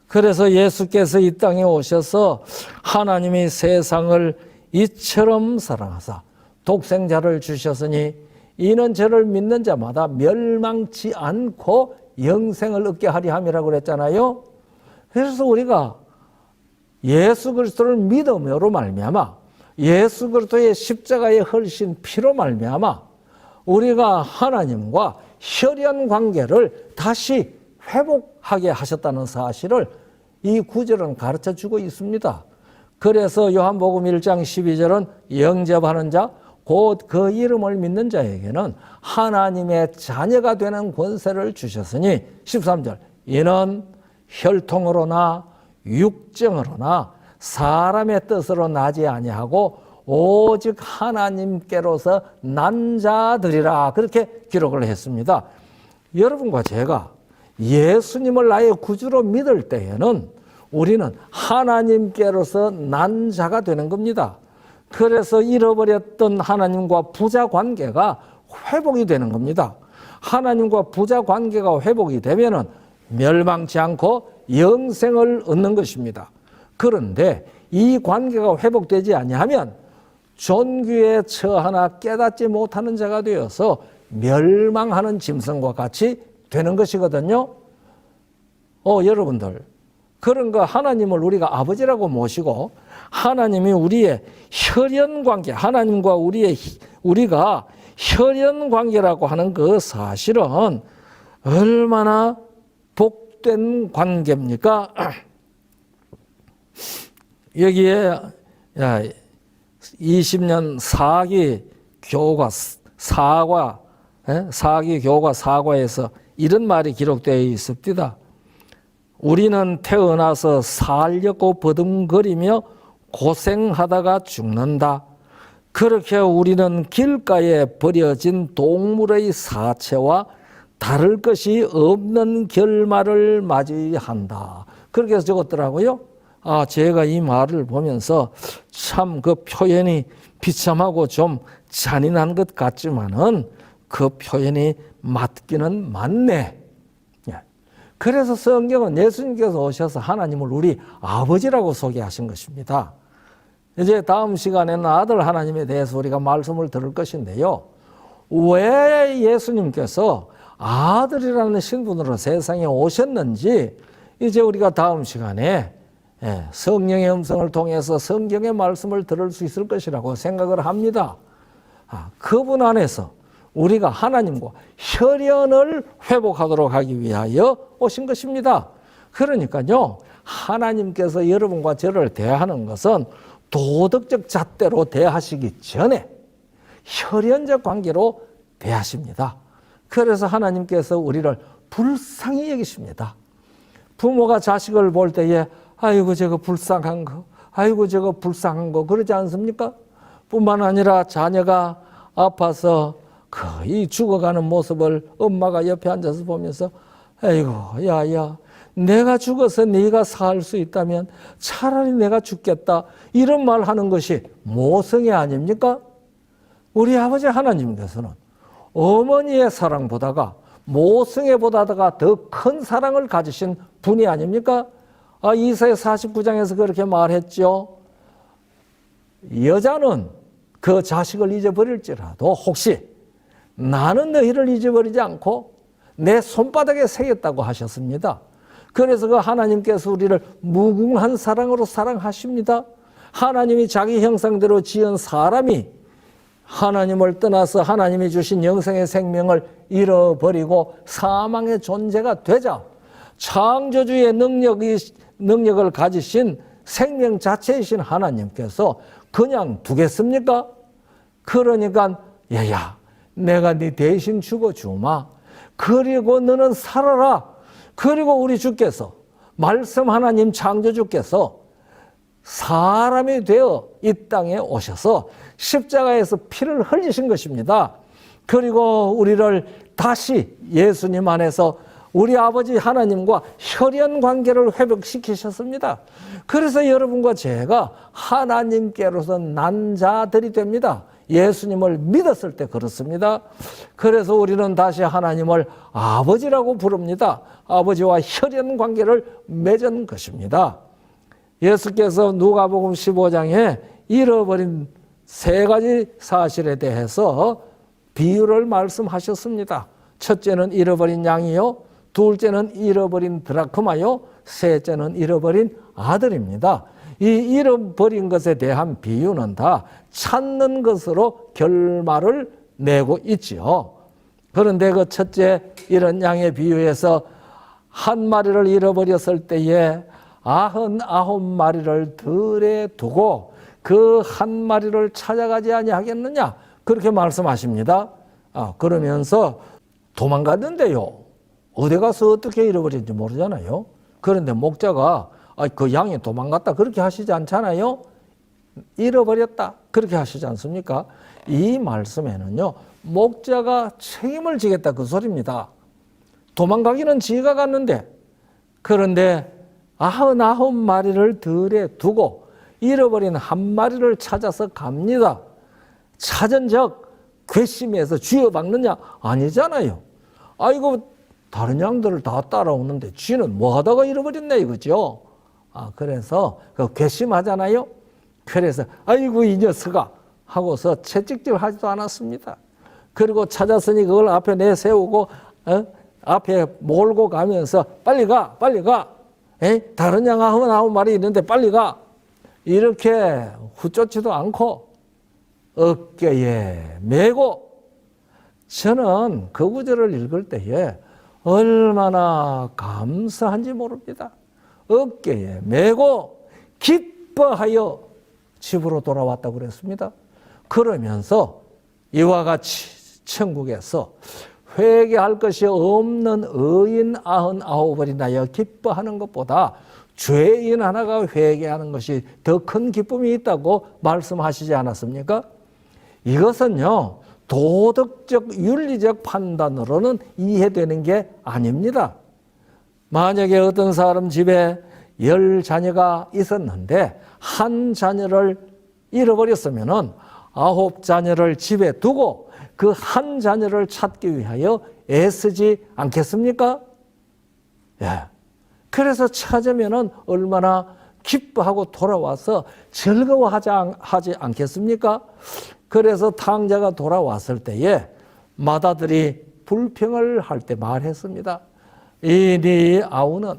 그래서 예수께서 이 땅에 오셔서 하나님이 세상을 이처럼 사랑하사 독생자를 주셨으니 이는 저를 믿는 자마다 멸망치 않고 영생을 얻게 하리 함이라고 그랬잖아요. 그래서 우리가 예수 그리스도를 믿음으로 말미암아 예수 그리스도의 십자가의 흘리신 피로 말미암아 우리가 하나님과 혈연 관계를 다시 회복하게 하셨다는 사실을 이 구절은 가르쳐 주고 있습니다. 그래서 요한복음 1장 12절은 영접하는 자 곧 그 이름을 믿는 자에게는 하나님의 자녀가 되는 권세를 주셨으니 13절 이는 혈통으로나 육정으로나 사람의 뜻으로 나지 아니하고 오직 하나님께로서 난 자들이라 그렇게 기록을 했습니다. 여러분과 제가 예수님을 나의 구주로 믿을 때에는 우리는 하나님께로서 난 자가 되는 겁니다. 그래서 잃어버렸던 하나님과 부자 관계가 회복이 되는 겁니다. 하나님과 부자 관계가 회복이 되면은 멸망치 않고 영생을 얻는 것입니다. 그런데 이 관계가 회복되지 아니하면 존귀에 처하나 깨닫지 못하는 자가 되어서 멸망하는 짐승과 같이 되는 것이거든요. 여러분들 그런 거 하나님을 우리가 아버지라고 모시고 하나님이 우리의 혈연 관계, 하나님과 우리가 혈연 관계라고 하는 그 사실은 얼마나 복된 관계입니까? 여기에 20년 사기 교과 사과에서 이런 말이 기록되어 있습니다. 우리는 태어나서 살려고 버둥거리며 고생하다가 죽는다. 그렇게 우리는 길가에 버려진 동물의 사체와 다를 것이 없는 결말을 맞이한다. 그렇게 적었더라고요. 제가 이 말을 보면서 참 그 표현이 비참하고 좀 잔인한 것 같지만은 그 표현이 맞기는 맞네. 그래서 성경은 예수님께서 오셔서 하나님을 우리 아버지라고 소개하신 것입니다. 이제 다음 시간에는 아들 하나님에 대해서 우리가 말씀을 들을 것인데요. 왜 예수님께서 아들이라는 신분으로 세상에 오셨는지 이제 우리가 다음 시간에 성령의 음성을 통해서 성경의 말씀을 들을 수 있을 것이라고 생각을 합니다. 그분 안에서 우리가 하나님과 혈연을 회복하도록 하기 위하여 오신 것입니다. 그러니까요, 하나님께서 여러분과 저를 대하는 것은 도덕적 잣대로 대하시기 전에 혈연적 관계로 대하십니다. 그래서 하나님께서 우리를 불쌍히 여기십니다. 부모가 자식을 볼 때에 아이고 저거 불쌍한 거, 아이고 저거 불쌍한 거 그러지 않습니까? 뿐만 아니라 자녀가 아파서 거의 죽어가는 모습을 엄마가 옆에 앉아서 보면서 아이고 야야 내가 죽어서 네가 살 수 있다면 차라리 내가 죽겠다 이런 말 하는 것이 모성애 아닙니까? 우리 아버지 하나님께서는 어머니의 사랑보다가 모성애보다가 더 큰 사랑을 가지신 분이 아닙니까? 이사야 49장에서 그렇게 말했죠. 여자는 그 자식을 잊어버릴지라도 혹시 나는 너희를 잊어버리지 않고 내 손바닥에 새겼다고 하셨습니다. 그래서 그 하나님께서 우리를 무궁한 사랑으로 사랑하십니다. 하나님이 자기 형상대로 지은 사람이 하나님을 떠나서 하나님이 주신 영생의 생명을 잃어버리고 사망의 존재가 되자 창조주의 능력을 가지신 생명 자체이신 하나님께서 그냥 두겠습니까? 그러니까 야야 내가 네 대신 죽어주마. 그리고 너는 살아라. 그리고 우리 주께서 말씀 하나님 창조주께서 사람이 되어 이 땅에 오셔서 십자가에서 피를 흘리신 것입니다. 그리고 우리를 다시 예수님 안에서 우리 아버지 하나님과 혈연 관계를 회복시키셨습니다. 그래서 여러분과 제가 하나님께로서 난 자들이 됩니다. 예수님을 믿었을 때 그렇습니다. 그래서 우리는 다시 하나님을 아버지라고 부릅니다. 아버지와 혈연 관계를 맺은 것입니다. 예수께서 누가복음 15장에 잃어버린 세 가지 사실에 대해서 비유를 말씀하셨습니다. 첫째는 잃어버린 양이요, 둘째는 잃어버린 드라크마요, 셋째는 잃어버린 아들입니다. 이 잃어버린 것에 대한 비유는 다 찾는 것으로 결말을 내고 있지요. 그런데 그 첫째 이런 양의 비유에서 한 마리를 잃어버렸을 때에 99마리를 들에 두고 그 한 마리를 찾아가지 아니하겠느냐, 그렇게 말씀하십니다. 그러면서 도망갔는데요, 어디 가서 어떻게 잃어버린지 모르잖아요. 그런데 목자가 그 양이 도망갔다 그렇게 하시지 않잖아요. 잃어버렸다 그렇게 하시지 않습니까? 이 말씀에는요, 목자가 책임을 지겠다 그 소리입니다. 도망가기는 지가 갔는데, 그런데 99마리를 들에 두고 잃어버린 한 마리를 찾아서 갑니다. 찾은 적 괘씸해서 쥐어박느냐? 아니잖아요. 아이고, 다른 양들을 다 따라오는데 쥐는 뭐 하다가 잃어버렸네 이거죠. 그래서 그 괘씸하잖아요. 그래서 아이고 이 녀석아 하고서 채찍질 하지도 않았습니다. 그리고 찾았으니 그걸 앞에 내세우고 앞에 몰고 가면서 빨리 가, 빨리 가. 다른 양 99마리 있는데 빨리 가. 이렇게 후쫓지도 않고 어깨에 메고, 저는 그 구절을 읽을 때에 얼마나 감사한지 모릅니다. 어깨에 메고 기뻐하여 집으로 돌아왔다고 그랬습니다. 그러면서 이와 같이 천국에서 회개할 것이 없는 의인 99을 인하여 기뻐하는 것보다 죄인 하나가 회개하는 것이 더 큰 기쁨이 있다고 말씀하시지 않았습니까? 이것은요, 도덕적 윤리적 판단으로는 이해되는 게 아닙니다. 만약에 어떤 사람 집에 10자녀가 있었는데 한 자녀를 잃어버렸으면 9자녀를 집에 두고 그 한 자녀를 찾기 위하여 애쓰지 않겠습니까? 예. 그래서 찾으면 얼마나 기뻐하고 돌아와서 즐거워하지 않겠습니까? 그래서 탕자가 돌아왔을 때에 맏아들이 불평을 할 때 말했습니다. 이 네 아우는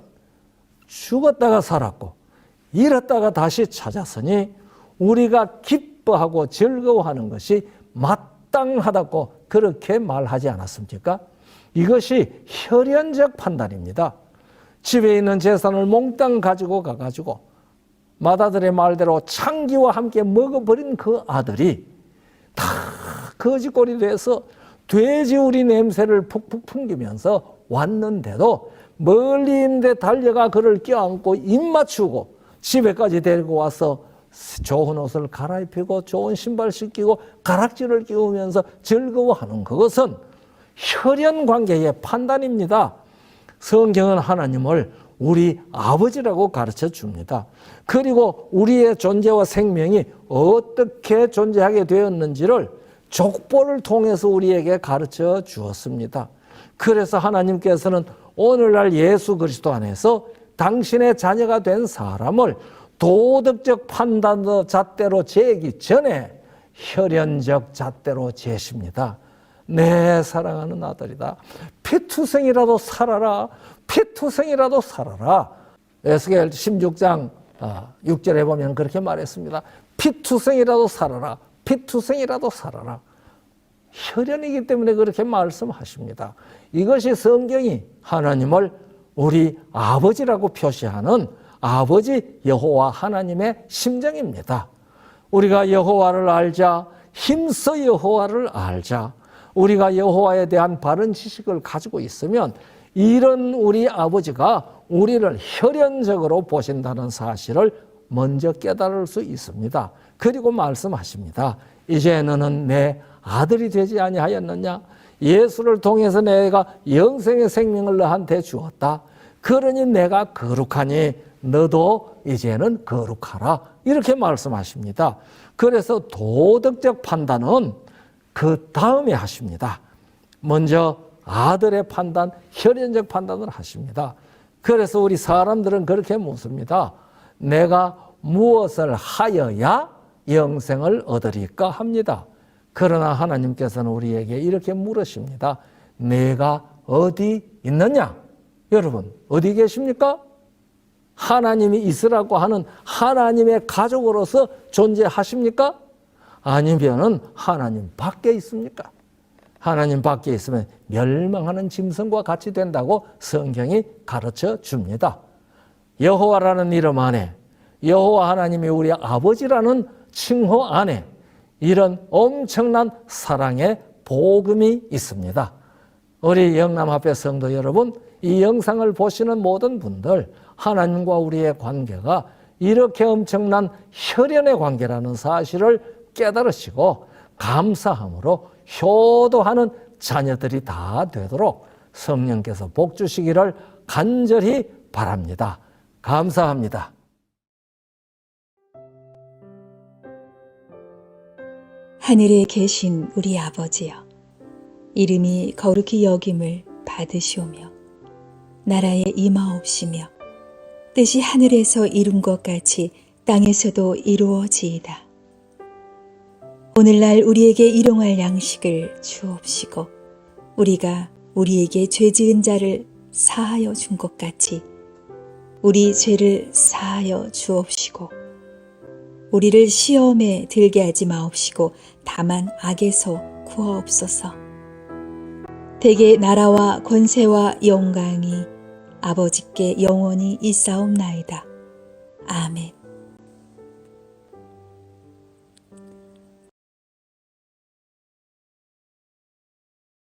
죽었다가 살았고 잃었다가 다시 찾았으니 우리가 기뻐하고 즐거워하는 것이 마땅하다고 그렇게 말하지 않았습니까? 이것이 혈연적 판단입니다. 집에 있는 재산을 몽땅 가지고 가가지고 맏아들의 말대로 창기와 함께 먹어버린 그 아들이 다 거지꼴이 돼서 돼지우리 냄새를 푹푹 풍기면서 왔는데도 멀리 있는데 달려가 그를 껴안고 입 맞추고 집에까지 데리고 와서 좋은 옷을 갈아입히고 좋은 신발 신기고 가락지를 끼우면서 즐거워하는 그것은 혈연 관계의 판단입니다. 성경은 하나님을 우리 아버지라고 가르쳐 줍니다. 그리고 우리의 존재와 생명이 어떻게 존재하게 되었는지를 족보를 통해서 우리에게 가르쳐 주었습니다. 그래서 하나님께서는 오늘날 예수 그리스도 안에서 당신의 자녀가 된 사람을 도덕적 판단의 잣대로 재기 전에 혈연적 잣대로 재십니다. 내 사랑하는 아들이다. 피투성이라도 살아라. 피투성이라도 살아라. 에스겔 16장 6절에 보면 그렇게 말했습니다. 피투성이라도 살아라. 피투성이라도 살아라. 혈연이기 때문에 그렇게 말씀하십니다. 이것이 성경이 하나님을 우리 아버지라고 표시하는 아버지 여호와 하나님의 심정입니다. 우리가 여호와를 알자, 힘써 여호와를 알자. 우리가 여호와에 대한 바른 지식을 가지고 있으면 이런 우리 아버지가 우리를 혈연적으로 보신다는 사실을 먼저 깨달을 수 있습니다. 그리고 말씀하십니다. 이제 너는 내 아들이 되지 아니하였느냐? 예수를 통해서 내가 영생의 생명을 너한테 주었다. 그러니 내가 거룩하니 너도 이제는 거룩하라. 이렇게 말씀하십니다. 그래서 도덕적 판단은 그 다음에 하십니다. 먼저 아들의 판단, 혈연적 판단을 하십니다. 그래서 우리 사람들은 그렇게 묻습니다. 내가 무엇을 하여야 영생을 얻으리까 합니다. 그러나 하나님께서는 우리에게 이렇게 물으십니다. 내가 어디 있느냐? 여러분, 어디 계십니까? 하나님이 있으라고 하는 하나님의 가족으로서 존재하십니까? 아니면은 하나님 밖에 있습니까? 하나님 밖에 있으면 멸망하는 짐승과 같이 된다고 성경이 가르쳐 줍니다. 여호와라는 이름 안에, 여호와 하나님이 우리 아버지라는 칭호 안에 이런 엄청난 사랑의 복음이 있습니다. 우리 영남합회 성도 여러분, 이 영상을 보시는 모든 분들, 하나님과 우리의 관계가 이렇게 엄청난 혈연의 관계라는 사실을 깨달으시고 감사함으로 효도하는 자녀들이 다 되도록 성령께서 복 주시기를 간절히 바랍니다. 감사합니다. 하늘에 계신 우리 아버지여, 이름이 거룩히 여김을 받으시오며 나라에 임하옵시며 뜻이 하늘에서 이룬 것 같이 땅에서도 이루어지이다. 오늘날 우리에게 일용할 양식을 주옵시고 우리가 우리에게 죄 지은 자를 사하여 준 것 같이 우리 죄를 사하여 주옵시고 우리를 시험에 들게 하지 마옵시고 다만 악에서 구하옵소서. 대개 나라와 권세와 영광이 아버지께 영원히 있사옵나이다. 아멘.